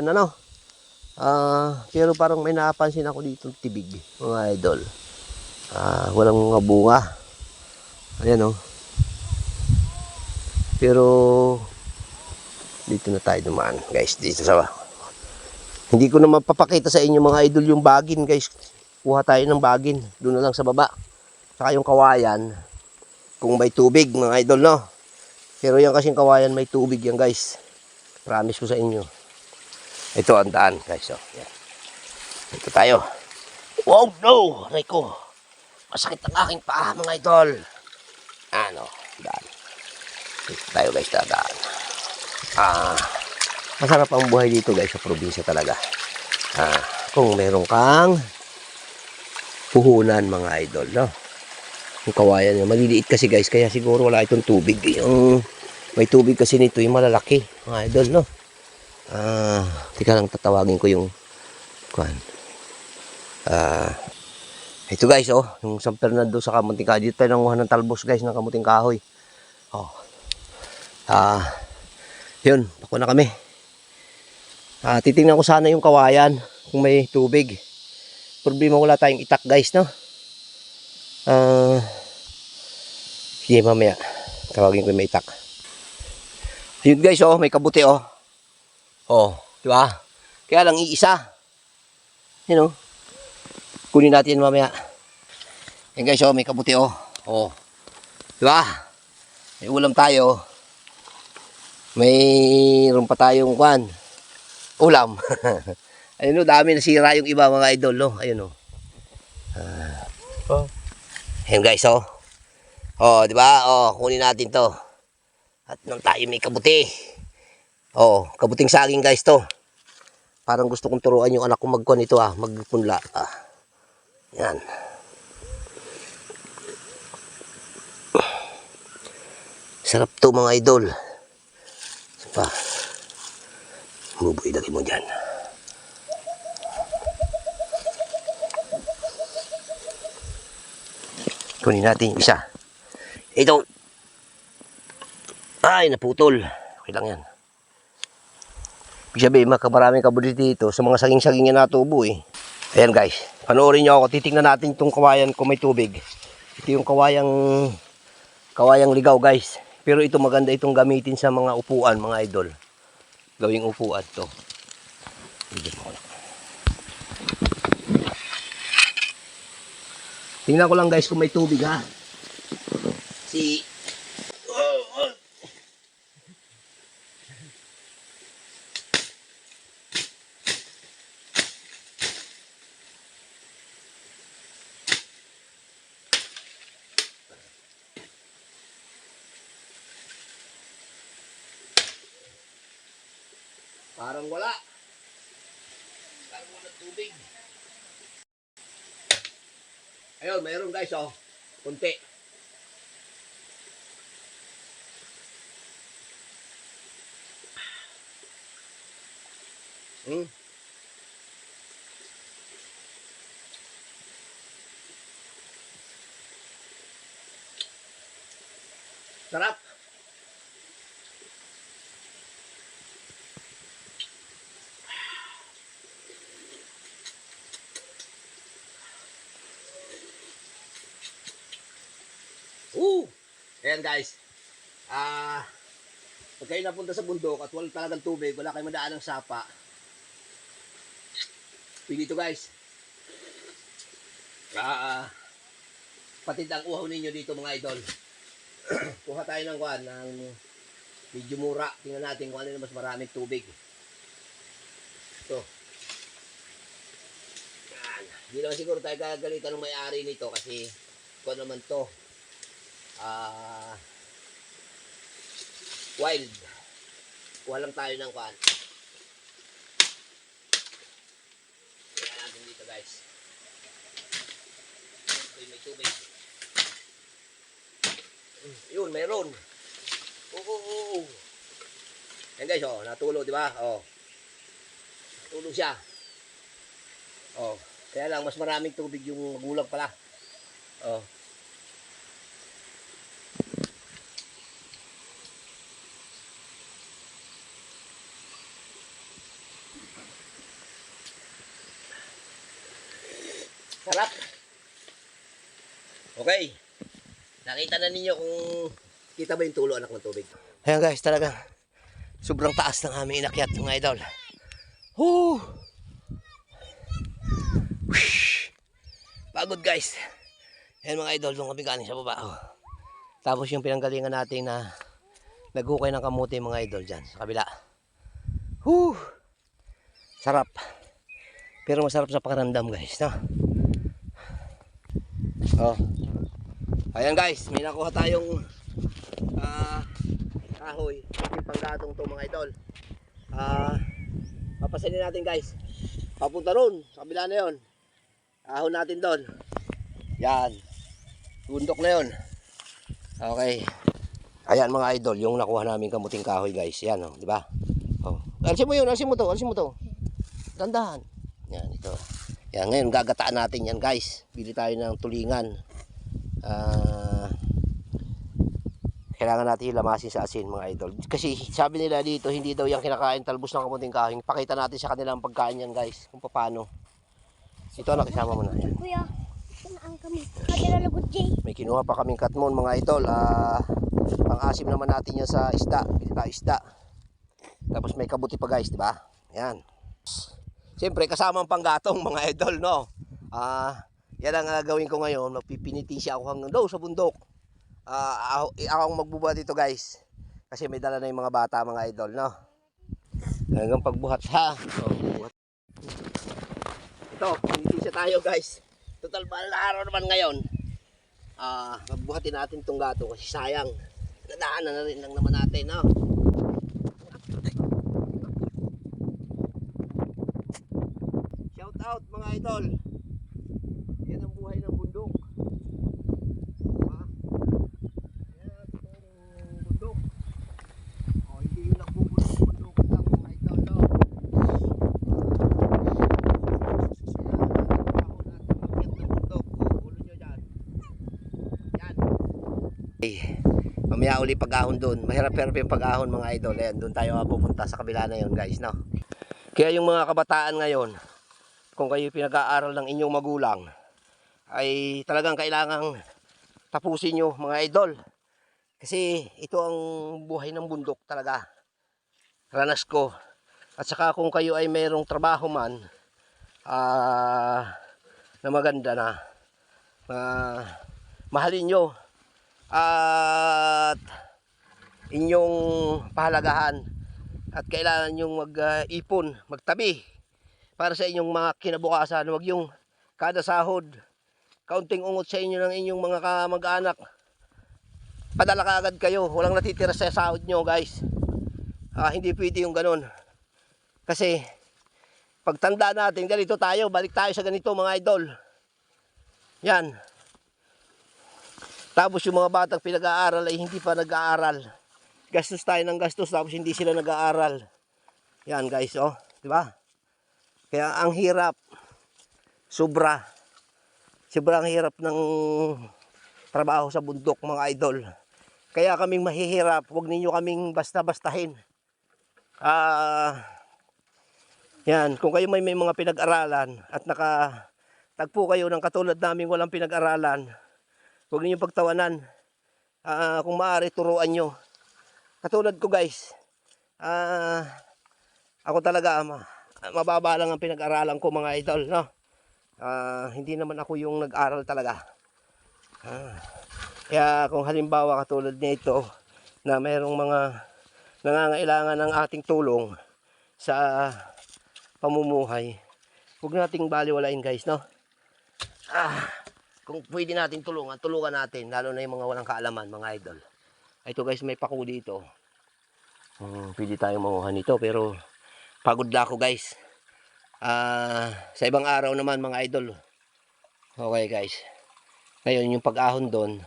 Ano? Pero parang may napansin ako dito tibig, mga idol. Walang mga bunga. Ayan oh. Pero dito na tayo dumaan, guys. Dito sa hindi ko na mapapakita sa inyo mga idol yung bagin, guys. Kuha tayo ng bagin. Doon na lang sa baba. Saka yung kawayan. Kung may tubig, mga idol, no? Pero yan kasing kawayan may tubig yan, guys. Promise ko sa inyo. Ito ang daan, guys. Oh. Yan. Ito tayo. Wow, no! Aray ko. Masakit ang aking paa, mga idol. Ano, daan. Ito tayo, guys, dadaan. Masarap ang buhay dito, guys, sa probinsya talaga. Kung meron kang puhunan, mga idol, no? Yung kawayan niya, maliliit kasi, guys, kaya siguro wala itong tubig. Yung may tubig kasi nito, yung malalaki, mga idol, no? Tika lang, tatawagin ko yung kuan. Ito, guys, oh, yung San Fernando sa kamuting kahoy. Dito tayo nanguha ng talbos, guys, ng kamuting kahoy. Oh. Yun, ako na kami. Titingnan ko sana yung kawayan kung may tubig. Problema wala tayong itak, guys, no? Sige, mamaya tawagin ko yung may itak. Yun, guys, oh, may kabuti, oh. Oh, di ba? Kaya lang iisa. You know. Kunin natin mamaya. Yan, guys, oh, may kabuti, oh. Oh. Di ba? May ulam tayo. Mayroon pa tayong kwan. Ulam. Ayun, oh, dami nasira yung iba, mga idol, no? Ayun, oh. Ayan, guys, oh. Oh, di ba? Oh, kunin natin to. At nang tayo may kabuti. Oh, kabuting saging, guys, to. Parang gusto kong turuan yung anak ko magkuhan ito, magpunla. Yan. Sarap to, mga idol. Pa. Muboy, lagi mo dyan. Kunin natin yung isa. Ito. Ay, naputol. Okay lang yan. Ibig sabihin, maraming kabuti dito sa mga saging-saging na natubo, eh. Ayan, guys. Panoorin nyo ako. Titingnan natin itong kawayan kung may tubig. Ito yung kawayang ligaw, guys. Pero ito maganda itong gamitin sa mga upuan, mga idol. Gawing upuan to. Tingnan ko lang, guys, kung may tubig, ha. Parang wala. Parang wala tubig. Ayun, mayroon, guys, oh. Kunti. Sarap. Ayan, guys. Pag kayo napunta sa bundok at wala talagang tubig, wala kayo madaan ng sapa. Pili ito, guys. Patid ang uhaw ninyo dito, mga idol. Kuha tayo ng kuhan, ng medyo mura. Tingnan natin kung ano na mas maraming tubig. Ito. Yan. Hindi naman siguro tayo gagalitan ng may-ari nito kasi kung naman to. Wild. Kuha lang tayo ng kuhan. Tingnan natin dito, guys. Ito may tubig. Yun, meron. Oo. Yan, guys, oh, natulo, di ba? Oh. Natulo siya. Oh, kaya lang mas maraming tubig yung magulang pala. Oh. Sarap. Okay. Nakita na ninyo kung kita ba yung tulo anak ng tubig. Ayan guys, talagang sobrang taas ng aming inakyat mga idol. Woo! Whoosh! Pagod guys. Ayan mga idol, doon kami galing sa baba. Oh. Tapos yung pinanggalingan natin na naghukay ng kamuti mga idol dyan sa kabila. Woo! Sarap. Pero masarap sa pakiramdam guys, no? Oh. Ayan guys, may nakuha tayong kahoy. Yung panggatong to mga idol. Papasanin natin guys. Papunta ron, sa kabila na yun. Ahon natin doon. Yan. Bundok na yun. Okay. Ayan mga idol, yung nakuha namin kamuting kahoy guys. Yan oh, di ba? Oh. Alisin mo yun, alisin mo to. Dandahan. Yan, ito. Yan, ngayon gagataan natin yan guys. Bili tayo ng tulingan. Kailangan natin lamasin sa asin mga idol. Kasi sabi nila dito, hindi daw yan kinakain talbos ng kamuting kahoy. Pakita natin sa kanilang pagkain yan guys. Kung paano. Ito na, kasama mo na. Yan. Kuya, ito na ang kami. Kadalagot Jay. May kinuha pa kaming katmon mga idol. Pang-asim naman natin yan sa isda. Bili tayo isda. Tapos may kabuti pa guys, di ba? Yan. Siyempre kasama ang panggatong mga idol, no? Yan ang gagawin ko ngayon. Magpipiniti siya ako hanggang daw sa bundok. Ako ang magbubuhat dito guys. Kasi may dala na yung mga bata mga idol, no? Hanggang pagbuhat ha. So, buhat. Ito, piniti siya tayo guys. Total mahal na araw naman ngayon. Magbuhatin natin itong gato kasi sayang. Nadaanan na rin lang naman natin, no? Shout out mga idol. Yan ang buhay ng bundok. Yan ang bundok. Hindi yung nagbubundok bundok lang mga idol, no? Mamaya uli pag-ahon doon. Mahirap-hirap yung pag-ahon mga idol. Ayan, doon tayo pupunta sa kabila na yun guys, no? Kaya yung mga kabataan ngayon, kung kayo pinag-aaral ng inyong magulang, ay talagang kailangang tapusin nyo mga idol. Kasi ito ang buhay ng bundok talaga. Ranas ko. At saka kung kayo ay mayroong trabaho man, na maganda na, mahalin nyo at inyong pahalagahan at kailangan nyong mag-ipon, magtabi para sa inyong mga kinabukasan. Huwag yung kada sahod kaunting ungot sa inyo ng inyong mga kamag-anak, padala ka agad kayo, walang natitira sa sahod nyo guys. Hindi pwede yung ganun, kasi pagtanda natin ganito tayo, balik tayo sa ganito mga idol. Yan. Tapos yung mga batang pinag-aaral ay hindi pa nag-aaral. Gastos tayo ng gastos tapos hindi sila nag-aaral. Yan guys, oh, di ba? Kaya ang hirap. Sobrang hirap ng trabaho sa bundok mga idol. Kaya kaming mahihirap, huwag ninyo kaming basta-bastahin. Yan, kung kayo may mga pinag-aralan at nakatagpo kayo ng katulad namin walang pinag-aralan, huwag ninyo pagtawanan. Kung maaari, turuan nyo. Katulad ko guys, ako talaga mababa lang ang pinag-aralan ko mga idol, no? Hindi naman ako yung nag-aral talaga. Kaya kung halimbawa katulad nito na mayroong mga nangangailangan ng ating tulong sa pamumuhay, huwag nating baliwalain guys, no? Kung pwede natin tulungan natin, lalo na yung mga walang kaalaman mga idol. Ito guys, may pako dito. Pwede tayong manguha nito pero pagod na ako guys. Sa ibang araw naman mga idol. Okay guys. Ngayon yung pag-ahon doon,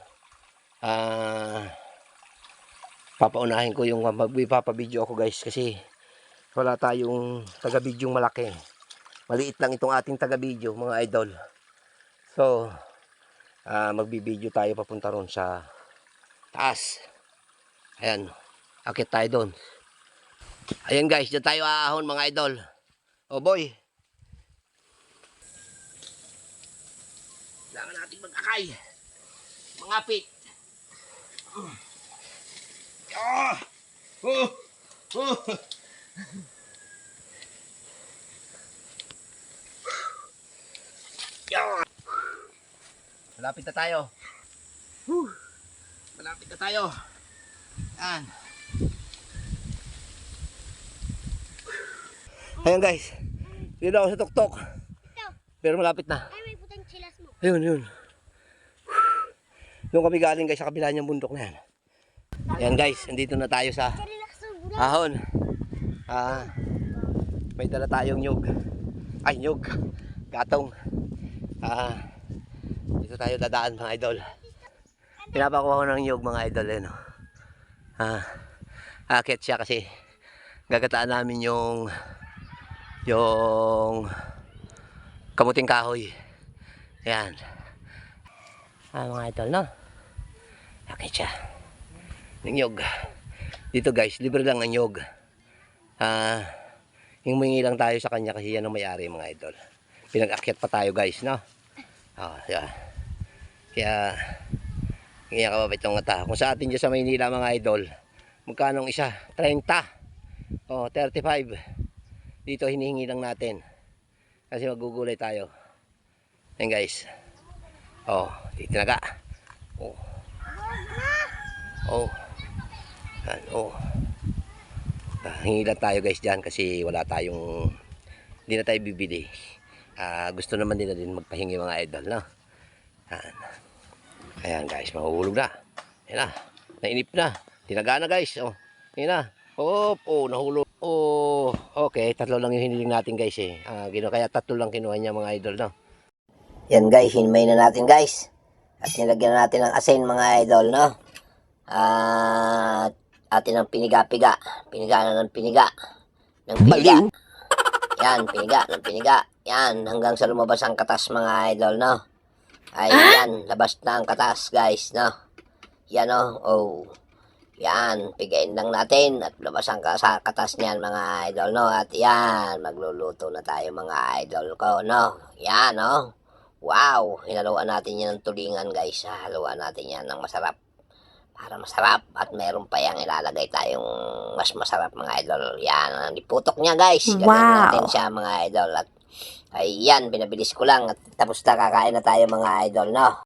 papaunahin ko yung papabideo ako guys kasi wala tayong taga-video malaki. Maliit lang itong ating taga-video mga idol. So, magbibideo tayo papunta ron sa taas. Ayan, akit tayo doon. Ayan guys, dyan tayo aahon mga idol. Oh boy. sakay. Mangapit. Ah! Oh! Oh! Yan. Malapit na tayo. Malapit na tayo. Yan. Ayan guys. Dito ako sa tuktok. Pero malapit na. Ay, may putang chilas mo. Ayun, yun. Doon kami galing guys sa kabila niyang bundok na yan. Ayan guys, andito na tayo sa Relax mo, bulan. ahon. May dala tayong nyug. Ay, nyug. Gatong. Dito tayo dadaan mga idol. Pinapakuha ko ng nyug mga idol. Eh, no? Akit siya kasi gagataan namin yung kamuting kahoy. Ayan. Mga idol, no? Akit siya. Ng nyug. Dito guys, libre lang ang nyug. Humingi lang tayo sa kanya kasi yan ang may-ari mga idol. Pinag-akyat pa tayo guys, no? Yeah. Kaya kababait ng mata. Kung sa atin dyan sa Maynila mga idol, magkano isa? 30. 35. Dito hinihingi lang natin. Kasi magugulay tayo. Ayan guys. Titinaga. Hingi lang tayo guys dyan kasi wala tayong, hindi na tayo bibili. Gusto naman nila din magpahingi mga idol, no? Ayan guys, mahuhulog na. Ayan na, nainip na. Tinaga na guys. Ayan na. Nahulog. Okay, tatlo lang yung hiniling natin guys eh. Kaya tatlo lang kinuha niya mga idol, no? Yan guys, hinmay na natin guys. At nilagyan na natin ng asin mga idol, no? Atin ang piniga-piga. Piniga na ng piniga. Ng piniga. Yan, piniga ng piniga. Yan, hanggang sa lumabas ang katas mga idol, no? Yan, labas na ang katas guys, no? Yan, Yan, pigain lang natin at labas ang katas niyan mga idol, no? At yan, magluluto na tayo mga idol ko, no? Yan, no? Wow, hinaluan natin yan ng tulingan guys. Haluan natin yan ng masarap. Para masarap at meron pa yang ilalagay tayong mas masarap mga idol. Yan, ang iputok niya guys. Gagawin natin siya mga idol. At ayan, pinabilis ko lang at tapos na kakain na tayo mga idol, no?